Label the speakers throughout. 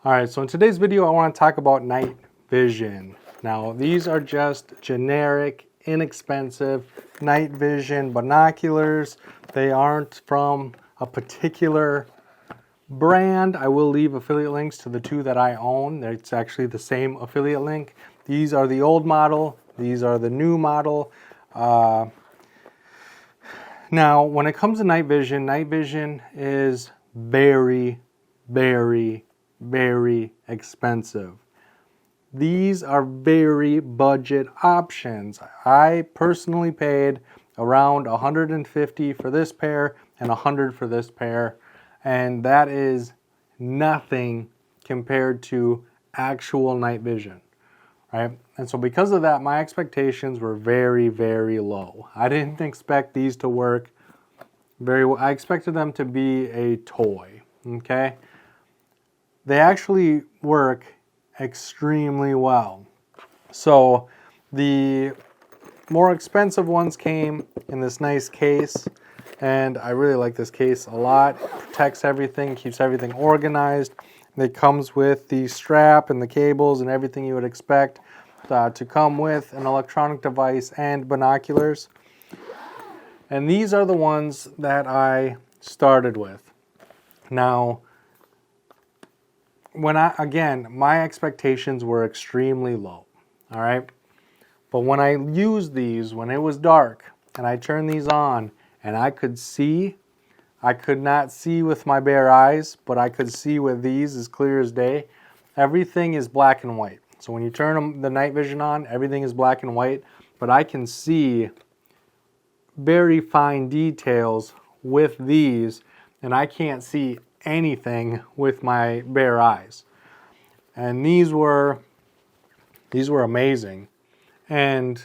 Speaker 1: All right, so in today's video, I want to talk about night vision. Now, these are just generic, inexpensive night vision binoculars. They aren't from a particular brand. I will leave affiliate links to the two that I own. It's actually the same affiliate link. These are the old model. These are the new model. Now, when it comes to night vision is very, very, very expensive. These are very budget options. I personally paid around $150 for this pair and $100 for this pair, and that is nothing compared to actual night vision, right? And so because of that, my expectations were very, very low. I didn't expect these to work very well. I expected them to be a toy, okay? They actually work extremely well. So the more expensive ones came in this nice case, and I really like this case a lot. It protects everything, keeps everything organized. It comes with the strap and the cables and everything you would expect to come with an electronic device and binoculars. And these are the ones that I started with. Now, my expectations were extremely low, all right? But when I used these, when it was dark, and I turned these on, and I could not see with my bare eyes, but I could see with these as clear as day. Everything is black and white. So when you turn the night vision on, everything is black and white, but I can see very fine details with these, and I can't see anything with my bare eyes. And these were amazing. And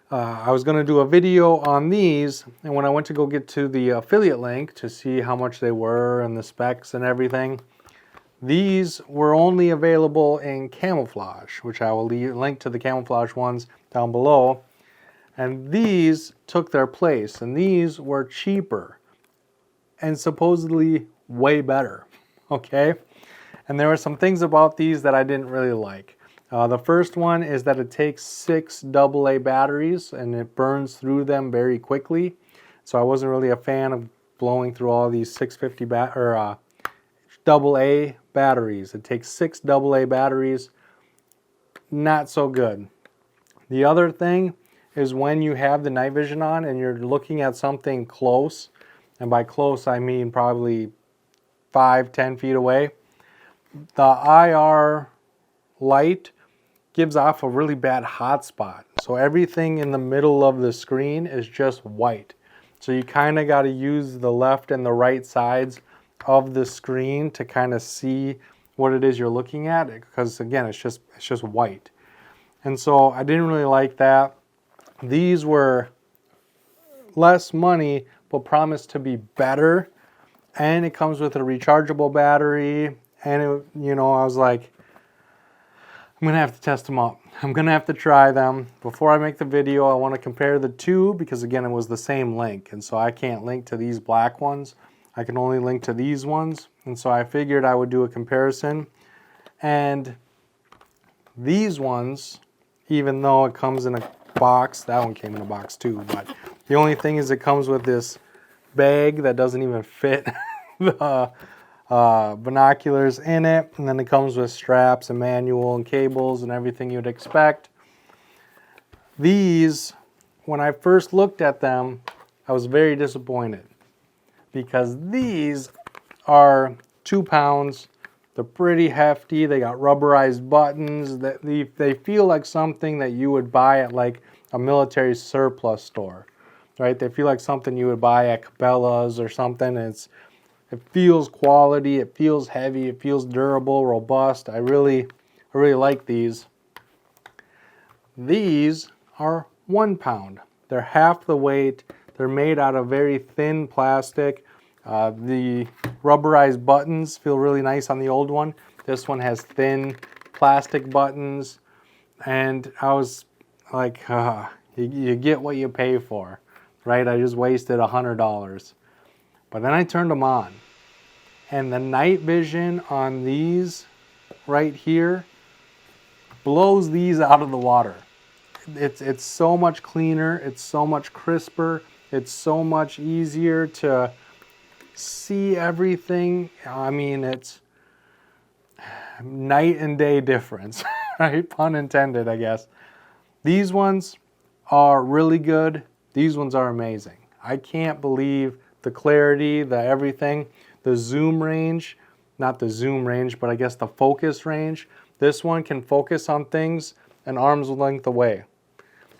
Speaker 1: I was going to do a video on these, and when I went to go get to the affiliate link to see how much they were and the specs and everything, these were only available in camouflage, which I will link to the camouflage ones down below. And these took their place, and these were cheaper and supposedly way better, okay? And there were some things about these that I didn't really like. The first one is that it takes 6 AA batteries and it burns through them very quickly. So I wasn't really a fan of blowing through all these 650 AA batteries. It takes 6 AA batteries. Not so good. The other thing is when you have the night vision on and you're looking at something close, and by close I mean probably 5-10 feet away, the IR light gives off a really bad hot spot. So everything in the middle of the screen is just white. So you kind of got to use the left and the right sides of the screen to kind of see what it is you're looking at, because again, it's just white. And so I didn't really like that. These were less money, but promised to be better. And it comes with a rechargeable battery. And I was like, I'm going to have to test them out. I'm going to have to try them. Before I make the video, I want to compare the two, because again, it was the same link. And so I can't link to these black ones. I can only link to these ones. And so I figured I would do a comparison. And these ones, even though it comes in a box, that one came in a box too, but the only thing is it comes with this bag that doesn't even fit the binoculars in it, and then it comes with straps and manual and cables and everything you'd expect. These, when I first looked at them, I was very disappointed, because these are 2 pounds. They're pretty hefty. They got rubberized buttons. They feel like something that you would buy at like a military surplus store, right? They feel like something you would buy at Cabela's or something. It feels quality. It feels heavy. It feels durable, robust. I really like these. These are 1 pound. They're half the weight. They're made out of very thin plastic. The rubberized buttons feel really nice on the old one. This one has thin plastic buttons, and I was like, you get what you pay for, right? I just wasted $100. But then I turned them on, And the night vision on these right here blows these out of the water. It's so much cleaner, it's so much crisper, it's so much easier to see everything. I mean, it's night and day difference, right? Pun intended, I guess. These ones are really good. These ones are amazing. I can't believe the clarity, the everything, the zoom range, not the zoom range, but I guess the focus range. This one can focus on things an arm's length away.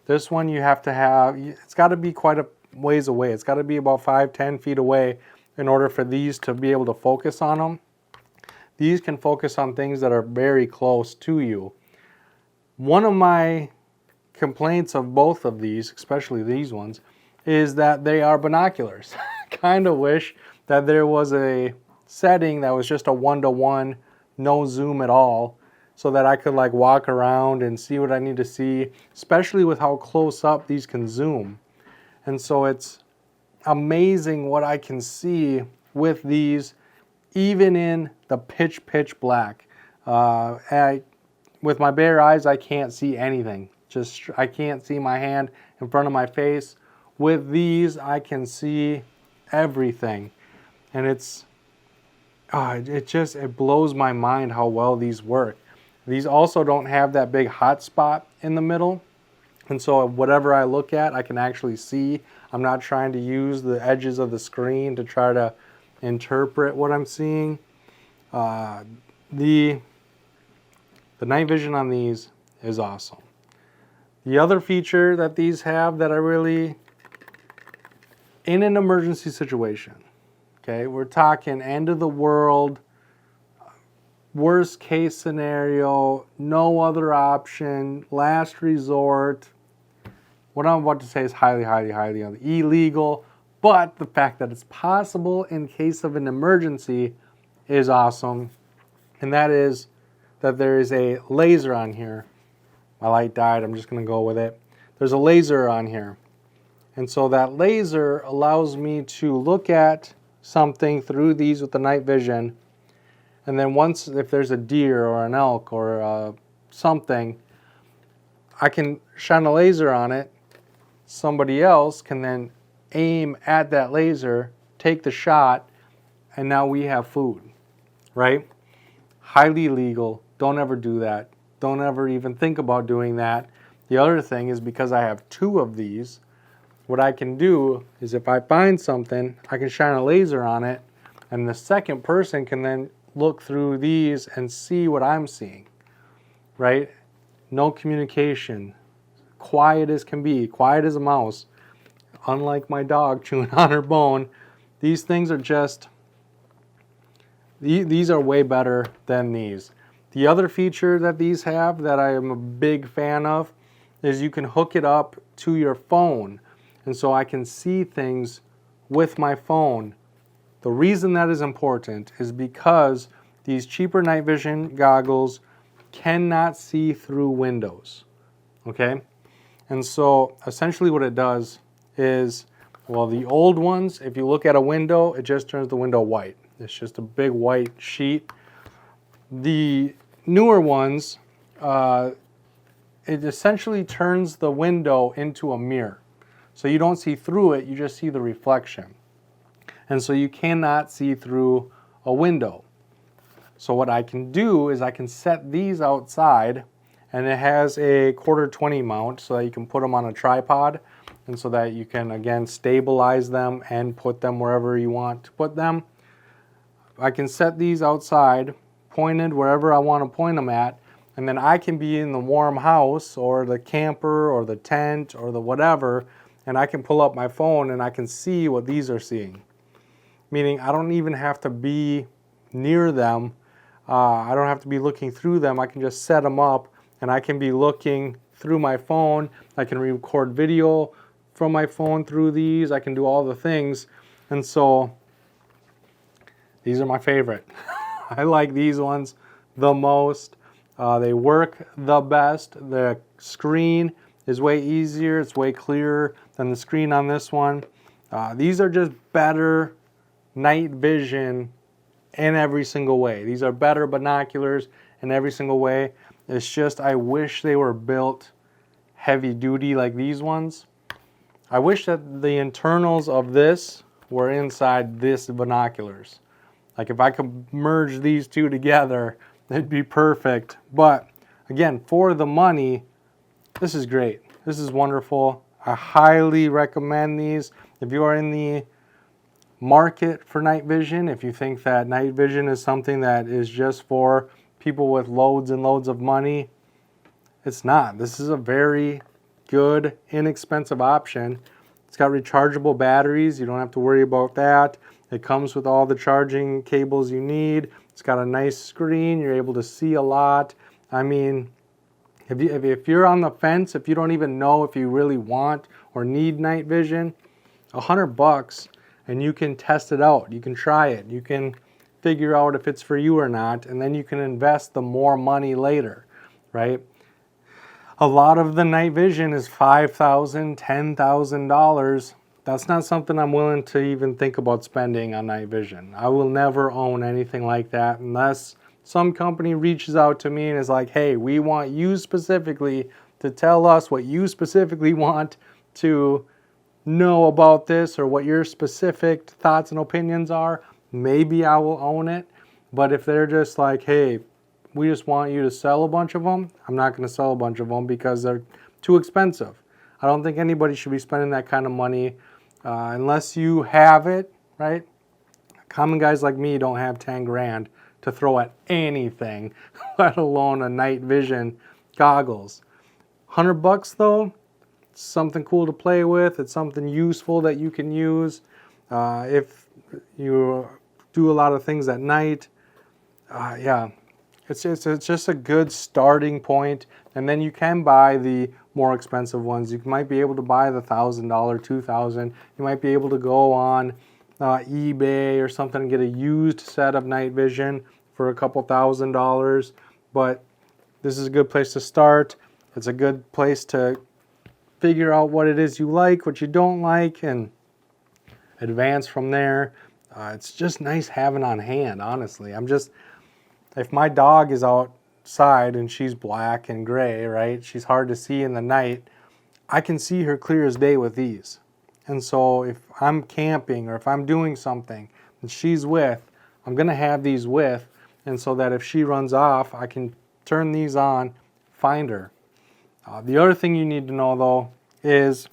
Speaker 1: This one you have to have, it's got to be quite a ways away. It's got to be about 5-10 feet away in order for these to be able to focus on them. These can focus on things that are very close to you. One of my complaints of both of these, especially these ones, is that they are binoculars. Kind of wish that there was a setting that was just a 1-to-1, no zoom at all, so that I could like walk around and see what I need to see, especially with how close up these can zoom. And so it's amazing what I can see with these, even in the pitch black. With my bare eyes, I can't see anything. I can't see my hand in front of my face. With these, I can see everything. And it blows my mind how well these work. These also don't have that big hot spot in the middle. And so whatever I look at, I can actually see. I'm not trying to use the edges of the screen to try to interpret what I'm seeing. The night vision on these is awesome. The other feature that these have that I really, in an emergency situation, okay, we're talking end of the world, worst case scenario, no other option, last resort. What I'm about to say is highly illegal, but the fact that it's possible in case of an emergency is awesome. And that is that there is a laser on here. My light died, I'm just going to go with it. There's a laser on here. And so that laser allows me to look at something through these with the night vision. And then once, if there's a deer or an elk or something, I can shine a laser on it. Somebody else can then aim at that laser, take the shot, and now we have food, right? Highly illegal. Don't ever do that. Don't ever even think about doing that. The other thing is, because I have 2 of these, what I can do is if I find something, I can shine a laser on it, and the second person can then look through these and see what I'm seeing, right? No communication. Quiet as can be, quiet as a mouse. Unlike my dog chewing on her bone, these things are just, these are way better than these. The other feature that these have that I am a big fan of is you can hook it up to your phone. And so I can see things with my phone. The reason that is important is because these cheaper night vision goggles cannot see through windows, okay? And so essentially what it does is, well, the old ones, if you look at a window, it just turns the window white. It's just a big white sheet. The newer ones, it essentially turns the window into a mirror. So you don't see through it, you just see the reflection. And so you cannot see through a window. So what I can do is I can set these outside, and it has a 1/4-20 mount so that you can put them on a tripod, and so that you can again stabilize them and put them wherever you want to put them. I can set these outside, pointed wherever I want to point them at, and then I can be in the warm house or the camper or the tent or the whatever, and I can pull up my phone and I can see what these are seeing. Meaning I don't even have to be near them. I don't have to be looking through them. I can just set them up and I can be looking through my phone. I can record video from my phone through these. I can do all the things. And so these are my favorite. I like these ones the most. They work the best. The screen is way easier. It's way clearer than the screen on this one. These are just better night vision in every single way. These are better binoculars in every single way. It's just I wish they were built heavy duty like these ones. I wish that the internals of this were inside this binoculars. Like if I could merge these two together, it'd be perfect. But again, for the money, this is great. This is wonderful. I highly recommend these. If you are in the market for night vision, if you think that night vision is something that is just for people with loads and loads of money, it's not. This is a very good, inexpensive option. It's got rechargeable batteries. You don't have to worry about that. It comes with all the charging cables you need. It's got a nice screen. You're able to see a lot. I mean, if you're on the fence, if you don't even know if you really want or need night vision, $100 and you can test it out. You can try it. You can figure out if it's for you or not, and then you can invest the more money later, right? A lot of the night vision is $5,000, $10,000. That's not something I'm willing to even think about spending on night vision. I will never own anything like that unless some company reaches out to me and is like, hey, we want you specifically to tell us what you specifically want to know about this or what your specific thoughts and opinions are. Maybe I will own it. But if they're just like, hey, we just want you to sell a bunch of them, I'm not going to sell a bunch of them because they're too expensive. I don't think anybody should be spending that kind of money unless you have it, right? Common guys like me don't have 10 grand to throw at anything, let alone a night vision goggles. $100 though, it's something cool to play with. It's something useful that you can use if you do a lot of things at night. Yeah, it's just a good starting point. And then you can buy the more expensive ones. You might be able to buy the $1,000, $2,000. You might be able to go on eBay or something and get a used set of night vision for a couple $1,000. But this is a good place to start. It's a good place to figure out what it is you like, what you don't like, and advance from there. It's just nice having on hand, honestly. If my dog is outside and she's black and gray, right? She's hard to see in the night. I can see her clear as day with these. And so if I'm camping or if I'm doing something and she's with, I'm going to have these with, and so that if she runs off, I can turn these on, find her. The other thing you need to know though is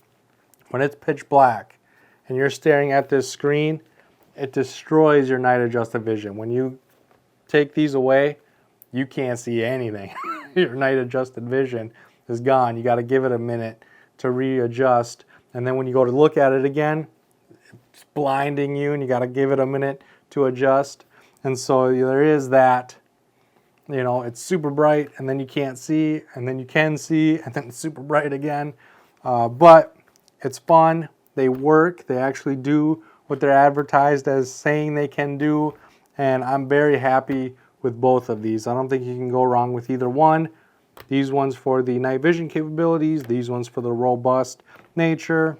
Speaker 1: when it's pitch black and you're staring at this screen, it destroys your night adjusted vision. When you take these away, you can't see anything. Your night adjusted vision is gone. You got to give it a minute to readjust. And then when you go to look at it again, it's blinding you and you got to give it a minute to adjust. And so there is that, it's super bright and then you can't see and then you can see and then it's super bright again. But it's fun. They work. They actually do what they're advertised as saying they can do. And I'm very happy with both of these. I don't think you can go wrong with either one. These ones for the night vision capabilities, these ones for the robust nature.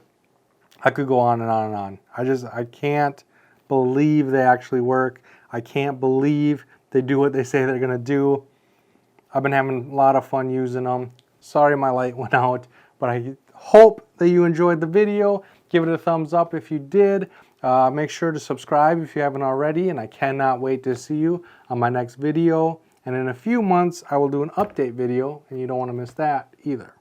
Speaker 1: I could go on and on and on. I can't believe they actually work. I can't believe they do what they say they're going to do. I've been having a lot of fun using them. Sorry my light went out, but I hope that you enjoyed the video. Give it a thumbs up if you did. Make sure to subscribe if you haven't already, and I cannot wait to see you on my next video. And in a few months, I will do an update video, and you don't want to miss that either.